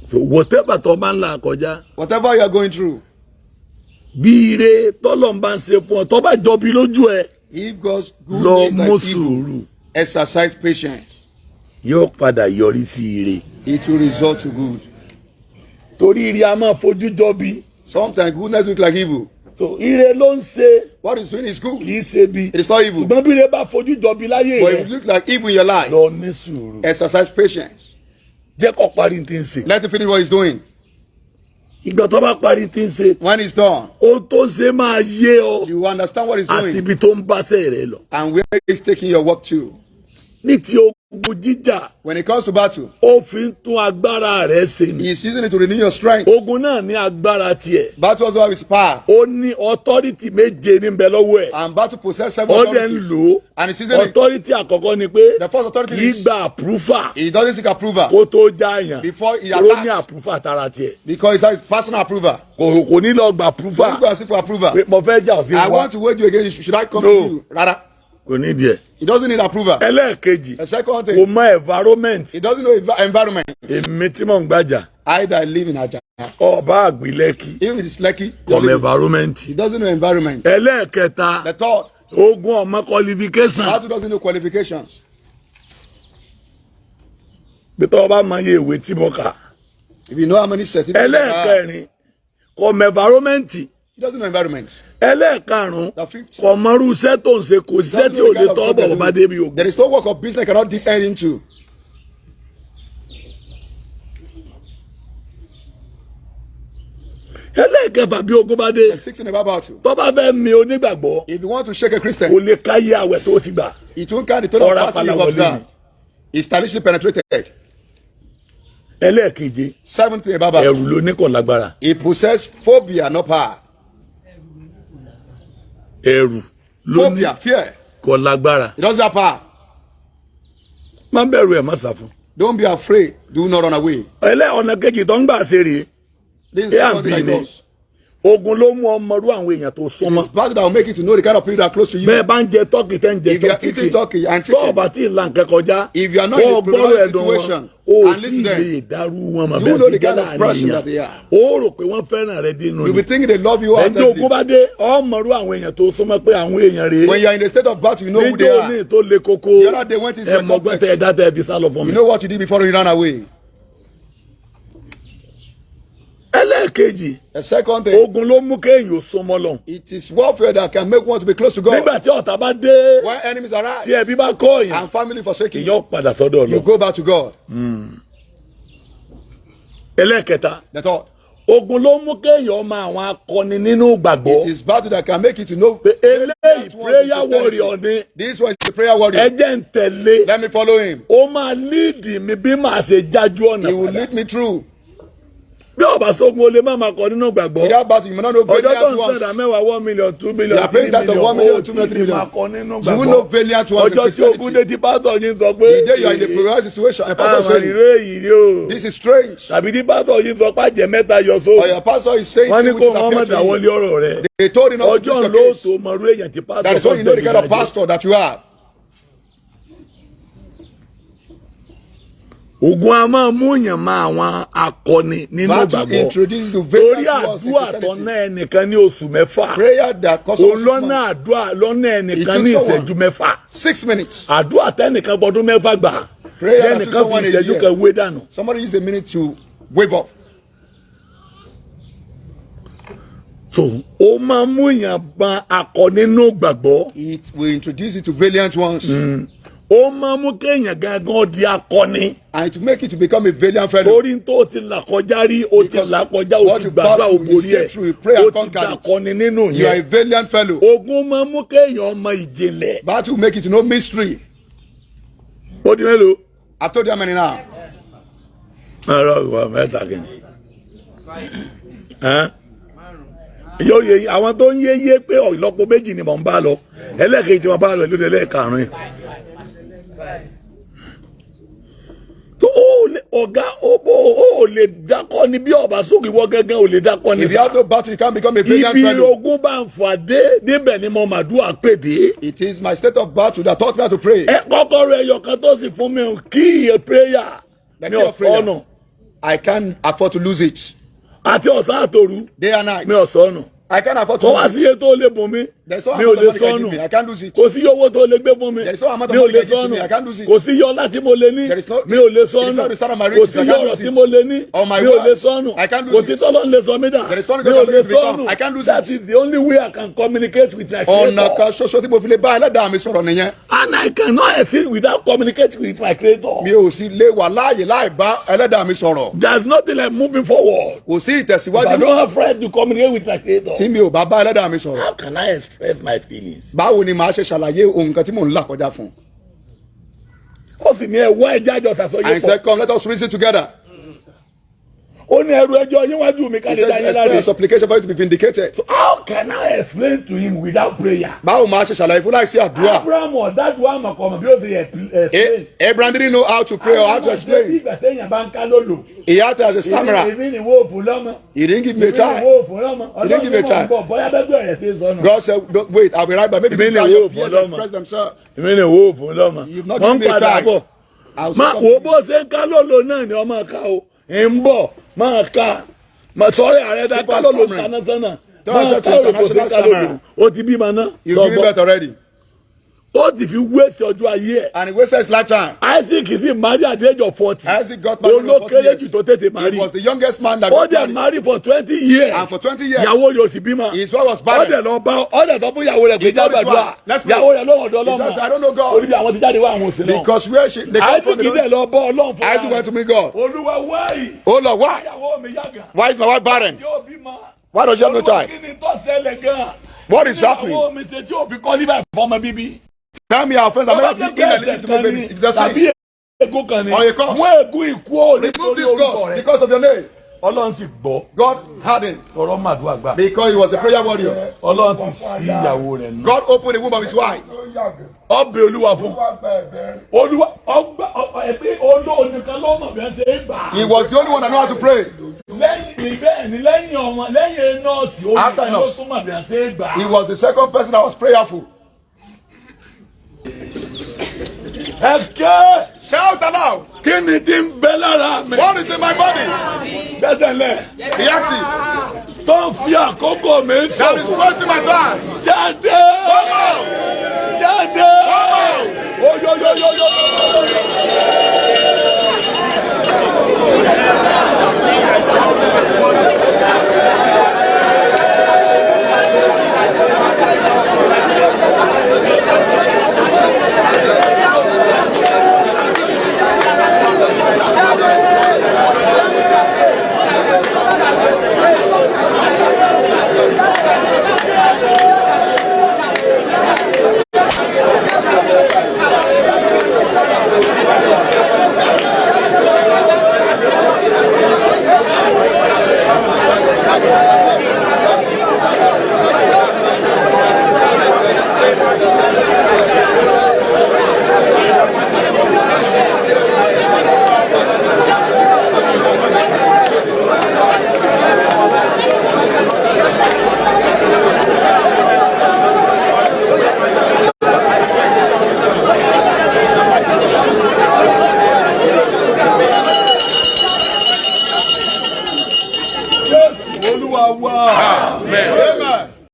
So whatever to man la kọjá. Whatever you are going through. Bí ire tọ́lọ́run bá ń ṣe fún ọ tó bá jọ bí lójú ẹ. If God's good is like evil, exercise patience. Yóò padà yọrí sí ire. It will result to good. Torí ire a máa fojú jọ bí. Sometimes goodness looks like evil. So ire ló ń ṣe. What is doing is good. Kì í ṣe bí. It is not evil. Ṣùgbọ́n bí ire bá fojú jọ bí láyé rẹ. But if it looks like evil in your life, lọ ní sùúrù. exercise patience. Jẹ́ kó parí tí ń ṣe. Let him finish what he's doing. Ìgbà tó bá parí tí ń ṣe. When it's done, ohun tó ń ṣe máa yé ọ. you understand what he's doing. Àti ibi tó ń báṣẹ́ rẹ lọ. And where he's taking your work to. Ní ti ogun jíjà. When it comes to battle, ó fi ń tún agbára rẹ ṣe ni. he's using it to renew your strength. Ogun náà ní agbára tiẹ̀. Battle also have its power. Ó ní authority méje ní bẹ lọ́wọ́ ẹ̀. And battle possess seven Ó dẹ̀ ń authorities. lò ó. And he's using it. Authority àkọ́kọ́ ni pé The first authority kì í is gba approval he doesn't seek approval kó tó jáàyàn. before he Ó ní attacks. approval tara tiẹ̀. Because he has personal approval. Kò ní lọ gba Don't approval. go and seek for approval. Pé mo fẹ́ jà òfin I wa. want to wage you against you. Should I come No. to you? Rather, Kò ní díẹ̀. he doesn't need approval. Ẹlẹ́ẹ̀kejì. The second Kò thing, mọ environment. he doesn't know environment. Èmi tí mò ń gbàjà. I that live in Ajah, Ọba àgbìlẹ́kì. even if it's Lekki, Kò mọ environment. he doesn't know environment. Ẹlẹ́ẹ̀kẹta. The third, Ogun ọmọ qualification. battle doesn't know qualifications. Bí tọ́ bá mọ iye ìwé tí mo kà. If you know how many certificates, Ẹlẹ́ẹ̀kẹrin. Kò mọ environment. he doesn't know environment. Ẹlẹ́ẹ̀karùn-ún. The fifth, Kò mọrú iṣẹ́ tó ń ṣe kò síṣẹ́ tí ò lè tọ́ bọ̀ bá débi ogun. there is no work of business cannot depend into. Ẹlẹ́ẹ̀kẹfà bí ogun bá dé. The sixth thing about battle, Tó bá fẹ́ mi onígbàgbọ́. if you want to shake a Kò Christian, lè káyé àwẹ̀ tó ti gbà. it won't carry the total Ọ̀rá fasting you've palawọlé observed. It's statistically penetrated. Ẹlẹ́ẹ̀keje. Seventh thing about battle, Ẹ̀rù ló ní kò lágbára. he possesses phobia, not power. Ẹ̀rù ló ní Phobia, fear. kò lágbára. He doesn't have power. Má bẹ̀rù ẹ̀ má sá fún. Don't be afraid. Do not run away. Ọ̀nà kejì tó ń gbà ṣe rèé. This is Yeah, something like Bini. this. Ogun ló mú ọmọrú àwọn èèyàn tó súnmọ́. It's battle that will make you to know the kind of people that are close to you. Bẹ́ẹ̀ bá ń jẹ tọ́kì tẹ́ ń jẹ If you are tọ́kì. eating turkey and Tó chicken, ọba tí ì la nǹkan kọjá. if you are not in a privileged situation, o and tí listen to them, lè dárú wọn mà you bẹ́ẹ̀ know fi the jẹ́ kind of láàrin person that they èèyàn. are. O rò pé wọ́n fẹ́ràn rẹ dínú You'll be ni. thinking they love you Ẹjọ́ ogun wholeheartedly. bá dé ọmọrú àwọn èèyàn tó súnmọ́ pé àwọn èèyàn rèé. When you are in a state of battle, you know who they Níjọ́ are. ní tó le koko. The other day went into a Ẹ̀mọ́gbọ́n complex. tẹ ẹ̀dá tẹ fi sá lọ fún You mi. know what you did before you ran away. Ẹlẹ́ẹ̀kejì. The second thing, Ogun ló mú kéèyàn ò súnmọ́ lọ. it is warfare that can make one to be close to God. Nígbà tí ọ̀tá bá dé. When enemies Tí arise ẹbí bá kọ́ èèyàn. and family forsaking you, Èèyàn padà sọ́dọ̀ you lọ. go back to God. Ẹlẹ́ẹ̀kẹta. The third, Ogun ló mú kéèyàn mọ àwọn akọni nínú gbàgbọ́. it is battle that can make you to know. Pé eléyìí That one is prayer warrior ni. This one is the prayer warrior. Ẹ jẹ́ ń tẹ̀lé. Let me follow him. Ó máa líìdì mi bí màá ṣe jájú ọ̀nà He will padà. lead me through. Bí ọba sógun o lè má máa kọ nínú gbàgbọ́. In that battle, you may not know Ọjọ́ tó valiant ń ones. sẹ̀dá mẹ́wàá 1 million 2 million You are 3 paying that of million. 1 million, Ó 2 million, 3 ti million. máa kọ nínú You will know gbàgbọ́. valiant ones in Ọjọ́ tí ogun dé Christianity. tí pásítọ̀ yín sọ pé. The day you are in a precarious situation, and pastor is Àwọn saying, ìró èyí rí o. this is strange. Tàbí tí pásítọ̀ yín sọ pé àjẹ́ mẹ́ta yọ Or sóò. your pastor is saying Wọ́n ní things kó which is wọ́n má appear to dáwọ́lé you. ọ̀rọ̀ rẹ̀. They told him not to Ọjọ́ take your ló case. tó mọ̀rú èèyàn tí pásítọ̀ That is when you know the kind of pastor that you are. Ogun a máa mú yàn máa àwọn akọni nínú Battle ìgbàgbọ́. introduces to Torí valiant ones in àdúrà tó Christianity. ná ẹnìkan ní oṣù mẹ́fà. Prayer that costs us 6 Olọ́nà months. àdúrà lọ́nà ẹnìkan It took ní someone ìṣẹ́jú mẹ́fà. 6 minutes. Àdúrà tẹ́nìkan gbọdún mẹ́fà gbà. Prayer that took Lẹ́nìkan fi someone a ìṣẹ́jú year. kan wé dànù. Somebody use a minute to wave up. So ó máa mú yàn ban akọni nínú ìgbàgbọ́. It will introduce you to valiant ones. Ó máa mú kéèyàn gangan di akọni. And to make it to become a valiant fellow. Torí tó ti là kọjá rí, ó ti Because là kọjá, ó what ti you gbàgbà pass through, you ògbórí escape ẹ̀. through, you pray Ó and ti conquer di it. akọni nínú You are a yẹn. valiant fellow. Ogun máa mú kéèyàn ọmọ ìjìnlẹ̀. Battle will make you to know mystery. Ó di mélòó? I've told you how many now. Ọ̀rọ̀ ìwà mẹ́ta kìíní. Yóò yẹ àwọn tó ń yé pé ìlọ́po méjì ni mò ń bá lọ. Ẹlẹ́ẹ̀kejì tí wọ́n bá lọ lóde ẹlẹ́ẹ̀karùn-ún yìí. tó ọ̀gá ó lè dákọ́ ni bí ọba sókè wọ́ gẹ́gẹ́ ò lè dákọ́ ni. If you have no battle, you can't become a valiant ibi fellow. ogun bá ń fà dé níbẹ̀ ni mo màdúrà pè dé. It is my state of battle that taught me how to pray. Ẹ kọ́kọ́rọ́ ẹyọ kan tó sì fún mi kí iye prayer The ní key of prayer. ọ̀nà I can't afford to lose it. Àti ọ̀sán àtòru. Day and night. Mi ò sọnù. I can't afford to lose it. Kò wá sí iye tó lè bùn mi. There's no mi ò amount lè of money can give sọnù. me. I can't lose it. Kò sí iye owó tó lè gbé fún mi. There's no amount of mi ò money lè can give to me. sọnù. I can't lose it. Kò sí iye ọlá tí mo lè ní. There is no. mi ò lè It is sọnù. not the start of my Kò riches. sí I iye can't ọ̀rọ̀ lose tí it. mo lè ní. On my mi ò lè words, sọnù. I can't Kò lose sí it. tọ́lọ́ ń lè sọ mí dà. There is no mi ò lè become. sọnù. I can't lose That it. is the only way I can communicate with my Ọ̀nà creator. kan ṣoṣo tí mo fi lè bá ẹlẹ́dàá mi sọ̀rọ̀ nìyẹn. And I cannot exist without communicating with my creator. Mi ò sì lè wà láàyè láì bá ẹlẹ́dàá mi sọ̀rọ̀. There's nothing like moving forward. Kò sí If I ìtẹ̀síwájú don't have friends to communicate with my creator, tí mi ò bá bá ẹlẹ́dàá mi sọ̀rọ̀. how can I express my feelings? Báwo ni màá ṣe ṣàlàyé ohun kan tí mò ń là kọjá fún? Ó sì ní ẹ̀wọ́ ẹja àjọ ṣàṣọyé And he said, come, let us reason together. Ó ní ẹrù ẹjọ́ yín wájú mi ká He lè said, dá yín explain láre. your supplication for you to be vindicated. So how can I explain to him without prayer? Báwo màá ṣe ṣàlàyé fún láìsí àdúrà? Abraham ọ̀dájú àmọ̀ kọ̀mọ̀ bí ó ti explain. Abraham didn't know how to pray or how to explain. Ìgbà téèyàn bá ń ká lólo. He had as a stammerer. Èmi ni wo òfò lọ́mọ. He didn't give me a Èmi ni child. wo òfò lọ́mọ. He didn't give me a child. Bóyá bẹ́ẹ̀ bẹ̀rẹ̀ sí sọnù. God said, don't, wait, I'll be right back. Maybe Èmi this ni is how wo your òfò peers lọ́mọ. express themselves. Èmi ni wo òfò lọ́mọ. You've not Wọ́n given me a padà child. bọ̀. I'll Ma say wo something. bó ṣe ń ká lólo náà ni ọmọ ká o. Ń bọ̀ máa ká. Mà sọ́rí ààrẹ dá ká lólo international. Máa ká òrò kò sí ká lólo. O ti bímọ náà. You've given birth already. Ó ti fi waste ọjọ́ ayé ẹ̀. And he wasted his lifetime. Isaac sì marry at the age of 40. Isaac got married Òun ló at 40 kéré jù years. tó tètè marry. He was the youngest man that Ó got dẹ̀ married. marry for 20 years. And for 20 years, Ìyàwó rẹ̀ ò sì bímọ. his wife was Ó barren. dẹ̀ lọ bá ó dẹ̀ sọ fún ìyàwó rẹ̀ pé He told his jágbàdúrà. wife, let's pray. Ìyàwó rẹ̀ ló ọ̀dọ̀ He just, I Ọlọ́run. don't know God. Orí bí àwọn ti jáde wá àwọn òsì náà. Because where they come Isaac from, they dẹ̀ don't- lọ bá Ọlọ́run fún Isaac went to meet God. Olúwa wáyì. Oh Lord, why? Ìyàwó mi yàgàn. Why is my wife barren? Tí ó bímọ. Why does she have no Olúwa child? kí ni tó ṣẹlẹ̀ gan-an? What is happening? Ìyàwó mi ṣe tí ó fi kọ́ níbẹ̀ fọmọ bíbí. Tell me our friends are Ọba not jẹ́ giving pé a ẹ̀ṣẹ̀ living to kan make ni babies. It's just tàbí saying, ègún kan ni. Or a curse. Mú ègún ikú ò remove nítorí this orúkọ God rẹ̀. because of your name. Ọlọ́run sì gbọ́. God hardened Ọ̀rọ̀ màdúrà gbà. because he was a prayer warrior. Ọlọ́run sì sí ìyàwó rẹ̀ nù. God opened the womb of his wife. Ọbẹ̀ Olúwa fún. Olúwa ọgbà ẹ̀pẹ́ olóòdùkan lọ́mọ bí wọ́n ṣe é gbà. He was the only one that knew how to pray. Lẹ́yìn bẹ́ẹ̀ ni lẹ́yìn ọmọ lẹ́yìn nọ́ọ̀sì After olùkọ́ ló nurse. tún mọ̀ bí wọ́n ṣe é gbà. He was the second person that was prayerful. Ẹ̀kẹ́ Shout aloud. kí ni ti ń bẹ lára mi? What is in my body? Gbẹ́sẹ̀lẹ̀ Be active. tó ń fi àkókò mi That is sọ̀rọ̀. wasting my time. Jáde! Come out. Jáde! Come out. Oyoyoyoyo!